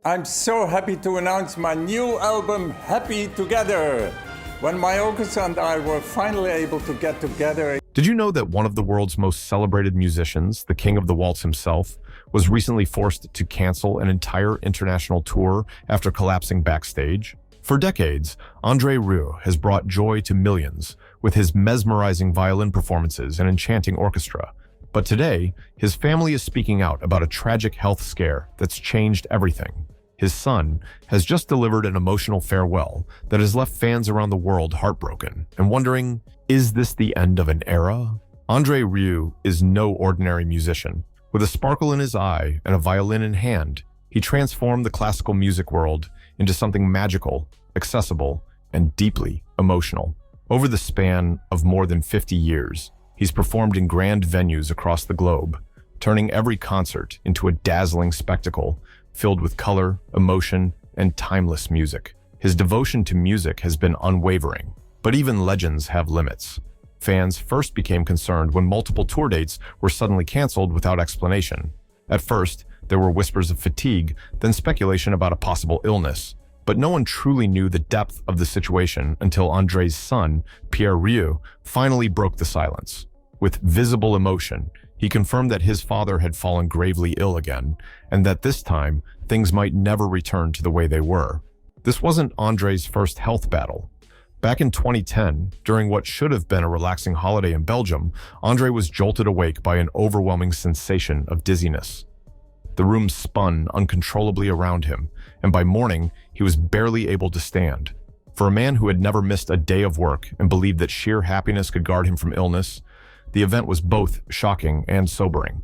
I'm so happy to announce my new album, Happy Together. When my orchestra and I were finally able to get together. Did you know that one of the world's most celebrated musicians, the king of the waltz himself, was recently forced to cancel an entire international tour after collapsing backstage? For decades, André Rieu has brought joy to millions with his mesmerizing violin performances and enchanting orchestra. But today, his family is speaking out about a tragic health scare that's changed everything. His son has just delivered an emotional farewell that has left fans around the world heartbroken and wondering, is this the end of an era? André Rieu is no ordinary musician. With a sparkle in his eye and a violin in hand, he transformed the classical music world into something magical, accessible, and deeply emotional. Over the span of more than 50 years, he's performed in grand venues across the globe, turning every concert into a dazzling spectacle filled with color, emotion, and timeless music. His devotion to music has been unwavering, but even legends have limits. Fans first became concerned when multiple tour dates were suddenly canceled without explanation. At first, there were whispers of fatigue, then speculation about a possible illness. But no one truly knew the depth of the situation until André's son, Pierre Rieu, finally broke the silence. With visible emotion, he confirmed that his father had fallen gravely ill again, and that this time, things might never return to the way they were. This wasn't André's first health battle. Back in 2010, during what should have been a relaxing holiday in Belgium, André was jolted awake by an overwhelming sensation of dizziness. The room spun uncontrollably around him, and by morning, he was barely able to stand. For a man who had never missed a day of work and believed that sheer happiness could guard him from illness, the event was both shocking and sobering.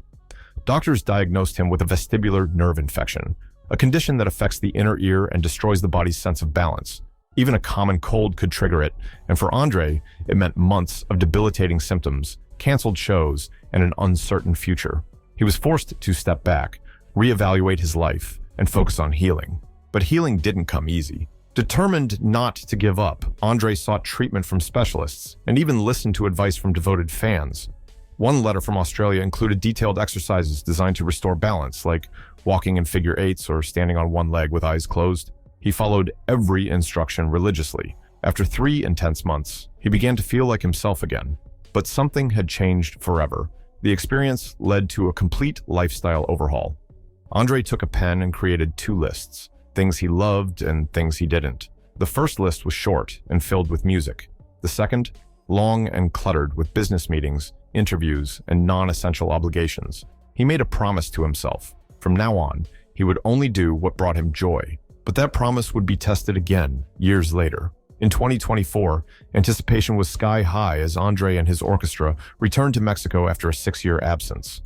Doctors diagnosed him with a vestibular nerve infection, a condition that affects the inner ear and destroys the body's sense of balance. Even a common cold could trigger it, and for André, it meant months of debilitating symptoms, canceled shows, and an uncertain future. He was forced to step back, reevaluate his life, and focus on healing. But healing didn't come easy. Determined not to give up, André sought treatment from specialists and even listened to advice from devoted fans. One letter from Australia included detailed exercises designed to restore balance, like walking in figure eights or standing on one leg with eyes closed. He followed every instruction religiously. After 3 intense months, he began to feel like himself again. But something had changed forever. The experience led to a complete lifestyle overhaul. André took a pen and created 2 lists. Things he loved and things he didn't. The first list was short and filled with music. The second, long and cluttered with business meetings, interviews, and non-essential obligations. He made a promise to himself. From now on, he would only do what brought him joy. But that promise would be tested again, years later. In 2024, anticipation was sky high as André and his orchestra returned to Mexico after a 6-year absence.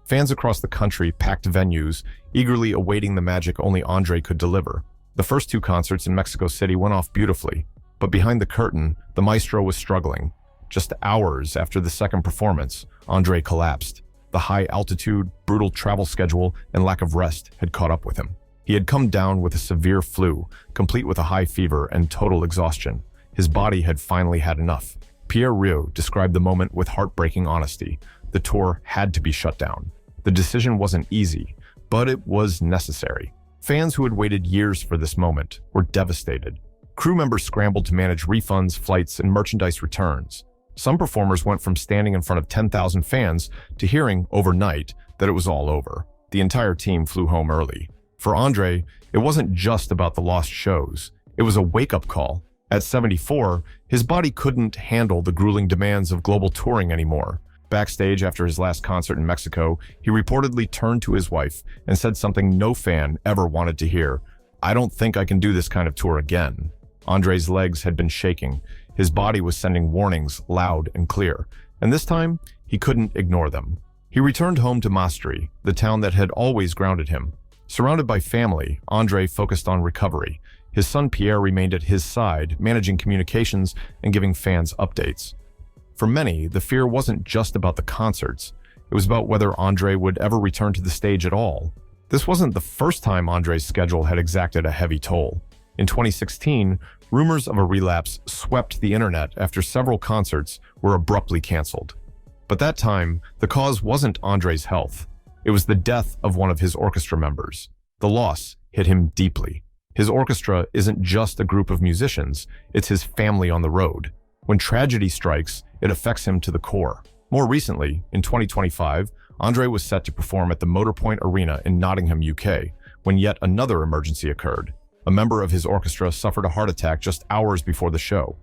Fans across the country packed venues, eagerly awaiting the magic only André could deliver. The first 2 concerts in Mexico City went off beautifully, but behind the curtain, the maestro was struggling. Just hours after the second performance, André collapsed. The high altitude, brutal travel schedule, and lack of rest had caught up with him. He had come down with a severe flu, complete with a high fever and total exhaustion. His body had finally had enough. Pierre Rieu described the moment with heartbreaking honesty. The tour had to be shut down. The decision wasn't easy, but it was necessary. Fans who had waited years for this moment were devastated. Crew members scrambled to manage refunds, flights, and merchandise returns. Some performers went from standing in front of 10,000 fans to hearing overnight that it was all over. The entire team flew home early. For André, it wasn't just about the lost shows. It was a wake-up call. At 74, his body couldn't handle the grueling demands of global touring anymore. Backstage after his last concert in Mexico, he reportedly turned to his wife and said something no fan ever wanted to hear. "I don't think I can do this kind of tour again." André's legs had been shaking. His body was sending warnings loud and clear, and this time, he couldn't ignore them. He returned home to Maastricht, the town that had always grounded him. Surrounded by family, André focused on recovery. His son Pierre remained at his side, managing communications and giving fans updates. For many, the fear wasn't just about the concerts. It was about whether André would ever return to the stage at all. This wasn't the first time André's schedule had exacted a heavy toll. In 2016, rumors of a relapse swept the internet after several concerts were abruptly canceled. But that time, the cause wasn't André's health. It was the death of one of his orchestra members. The loss hit him deeply. His orchestra isn't just a group of musicians, it's his family on the road. When tragedy strikes, it affects him to the core. More recently, in 2025, André was set to perform at the Motorpoint Arena in Nottingham, UK, when yet another emergency occurred. A member of his orchestra suffered a heart attack just hours before the show.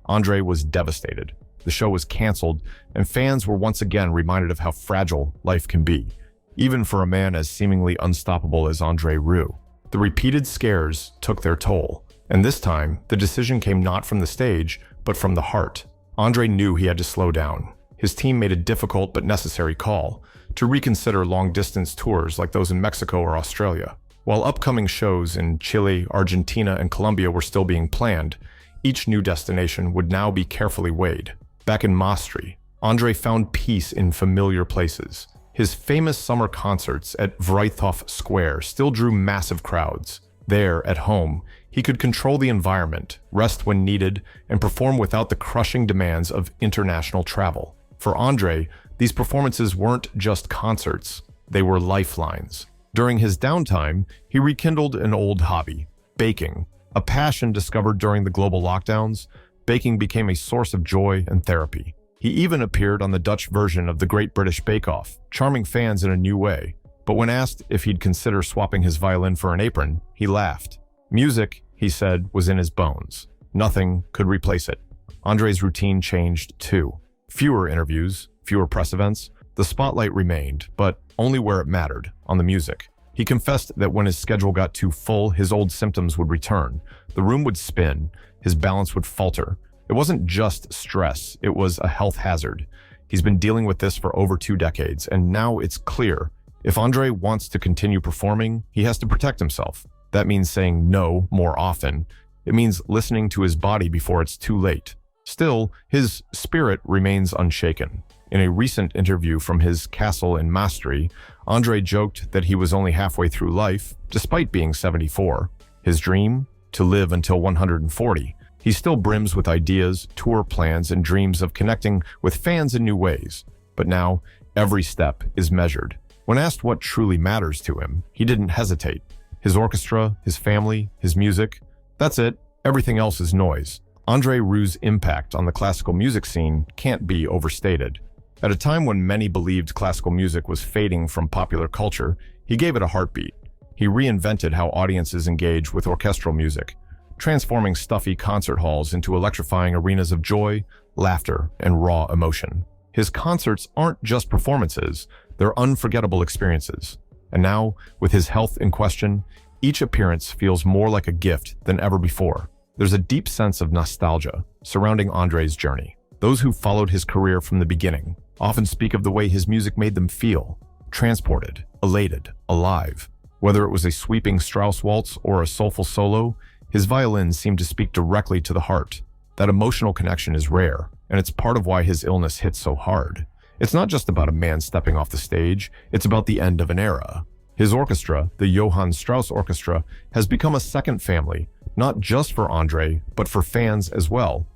André was devastated. The show was canceled, and fans were once again reminded of how fragile life can be, even for a man as seemingly unstoppable as André Rieu. The repeated scares took their toll, and this time, the decision came not from the stage, but from the heart. André knew he had to slow down. His team made a difficult but necessary call to reconsider long-distance tours like those in Mexico or Australia. While upcoming shows in Chile, Argentina, and Colombia were still being planned, each new destination would now be carefully weighed. Back in Maastricht, André found peace in familiar places. His famous summer concerts at Vrijthof Square still drew massive crowds. There, at home, he could control the environment, rest when needed, and perform without the crushing demands of international travel. For André, these performances weren't just concerts, they were lifelines. During his downtime, he rekindled an old hobby, baking. A passion discovered during the global lockdowns, baking became a source of joy and therapy. He even appeared on the Dutch version of the Great British Bake Off, charming fans in a new way. But when asked if he'd consider swapping his violin for an apron, he laughed. Music, he said, was in his bones. Nothing could replace it. André's routine changed too. Fewer interviews, fewer press events. The spotlight remained, but only where it mattered, on the music. He confessed that when his schedule got too full, his old symptoms would return. The room would spin, his balance would falter. It wasn't just stress, it was a health hazard. He's been dealing with this for over 2 decades, and now it's clear. If André wants to continue performing, he has to protect himself. That means saying no more often. It means listening to his body before it's too late. Still, his spirit remains unshaken. In a recent interview from his castle in Maastricht, André joked that he was only halfway through life, despite being 74. His dream? To live until 140. He still brims with ideas, tour plans, and dreams of connecting with fans in new ways. But now, every step is measured. When asked what truly matters to him, he didn't hesitate. His orchestra, his family, his music. That's it. Everything else is noise. André Rieu's impact on the classical music scene can't be overstated. At a time when many believed classical music was fading from popular culture, he gave it a heartbeat. He reinvented how audiences engage with orchestral music, transforming stuffy concert halls into electrifying arenas of joy, laughter, and raw emotion. His concerts aren't just performances, they're unforgettable experiences. And now, with his health in question, each appearance feels more like a gift than ever before. There's a deep sense of nostalgia surrounding André's journey. Those who followed his career from the beginning often speak of the way his music made them feel, transported, elated, alive. Whether it was a sweeping Strauss waltz or a soulful solo, his violin seemed to speak directly to the heart. That emotional connection is rare, and it's part of why his illness hit so hard. It's not just about a man stepping off the stage, it's about the end of an era. His orchestra, the Johann Strauss Orchestra, has become a second family, not just for André, but for fans as well.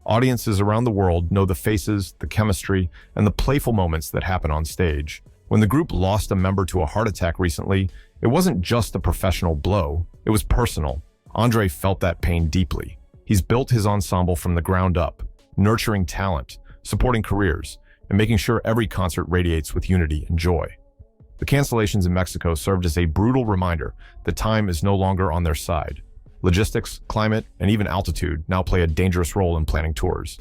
Audiences around the world know the faces, the chemistry, and the playful moments that happen on stage. When the group lost a member to a heart attack recently, it wasn't just a professional blow, it was personal. André felt that pain deeply. He's built his ensemble from the ground up, nurturing talent, supporting careers, and making sure every concert radiates with unity and joy. The cancellations in Mexico served as a brutal reminder that time is no longer on their side. Logistics, climate, and even altitude now play a dangerous role in planning tours.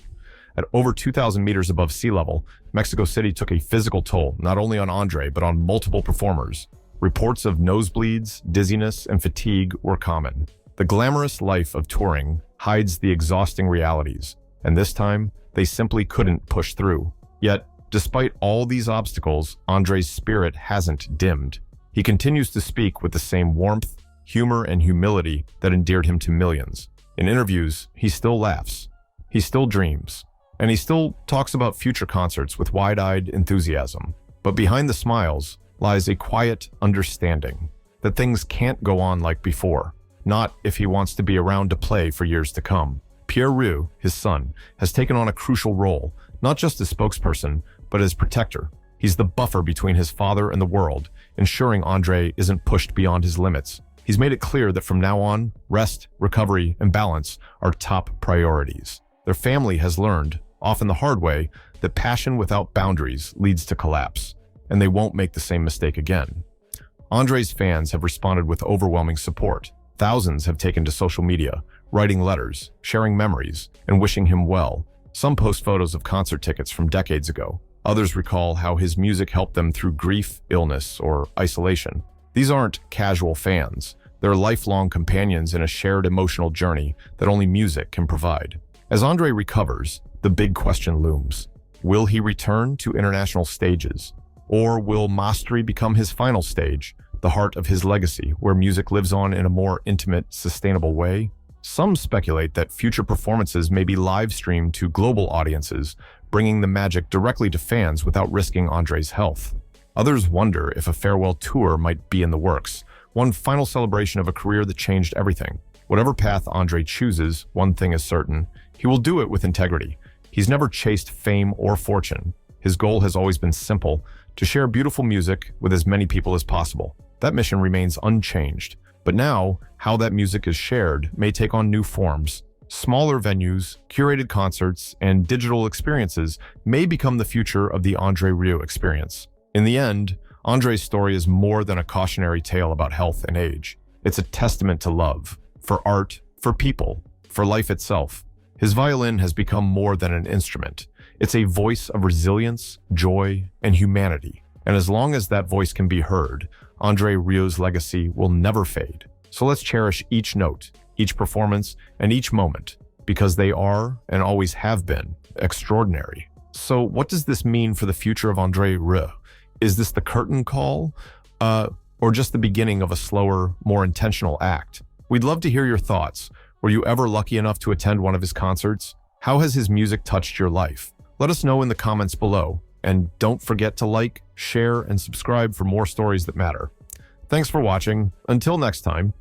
At over 2,000 meters above sea level, Mexico City took a physical toll not only on André but on multiple performers. Reports of nosebleeds, dizziness, and fatigue were common. The glamorous life of touring hides the exhausting realities, and this time, they simply couldn't push through. Yet, despite all these obstacles, André's spirit hasn't dimmed. He continues to speak with the same warmth, humor, and humility that endeared him to millions. In interviews, he still laughs, he still dreams, and he still talks about future concerts with wide-eyed enthusiasm. But behind the smiles lies a quiet understanding that things can't go on like before. Not if he wants to be around to play for years to come. Pierre Rieu, his son, has taken on a crucial role, not just as spokesperson, but as protector. He's the buffer between his father and the world, ensuring André isn't pushed beyond his limits. He's made it clear that from now on, rest, recovery, and balance are top priorities. Their family has learned, often the hard way, that passion without boundaries leads to collapse, and they won't make the same mistake again. André's fans have responded with overwhelming support. Thousands have taken to social media, writing letters, sharing memories, and wishing him well. Some post photos of concert tickets from decades ago. Others recall how his music helped them through grief, illness, or isolation. These aren't casual fans. They're lifelong companions in a shared emotional journey that only music can provide. As André recovers, the big question looms. Will he return to international stages? Or will mastery become his final stage, the heart of his legacy, where music lives on in a more intimate, sustainable way? Some speculate that future performances may be live-streamed to global audiences, bringing the magic directly to fans without risking André's health. Others wonder if a farewell tour might be in the works, one final celebration of a career that changed everything. Whatever path André chooses, one thing is certain, he will do it with integrity. He's never chased fame or fortune. His goal has always been simple, to share beautiful music with as many people as possible. That mission remains unchanged. But now, how that music is shared may take on new forms. Smaller venues, curated concerts, and digital experiences may become the future of the André Rieu experience. In the end, André's story is more than a cautionary tale about health and age. It's a testament to love, for art, for people, for life itself. His violin has become more than an instrument. It's a voice of resilience, joy, and humanity. And as long as that voice can be heard, André Rieu's legacy will never fade. So let's cherish each note, each performance, and each moment, because they are, and always have been, extraordinary. So what does this mean for the future of André Rieu? Is this the curtain call, or just the beginning of a slower, more intentional act? We'd love to hear your thoughts. Were you ever lucky enough to attend one of his concerts? How has his music touched your life? Let us know in the comments below. And don't forget to like, share, and subscribe for more stories that matter. Thanks for watching. Until next time.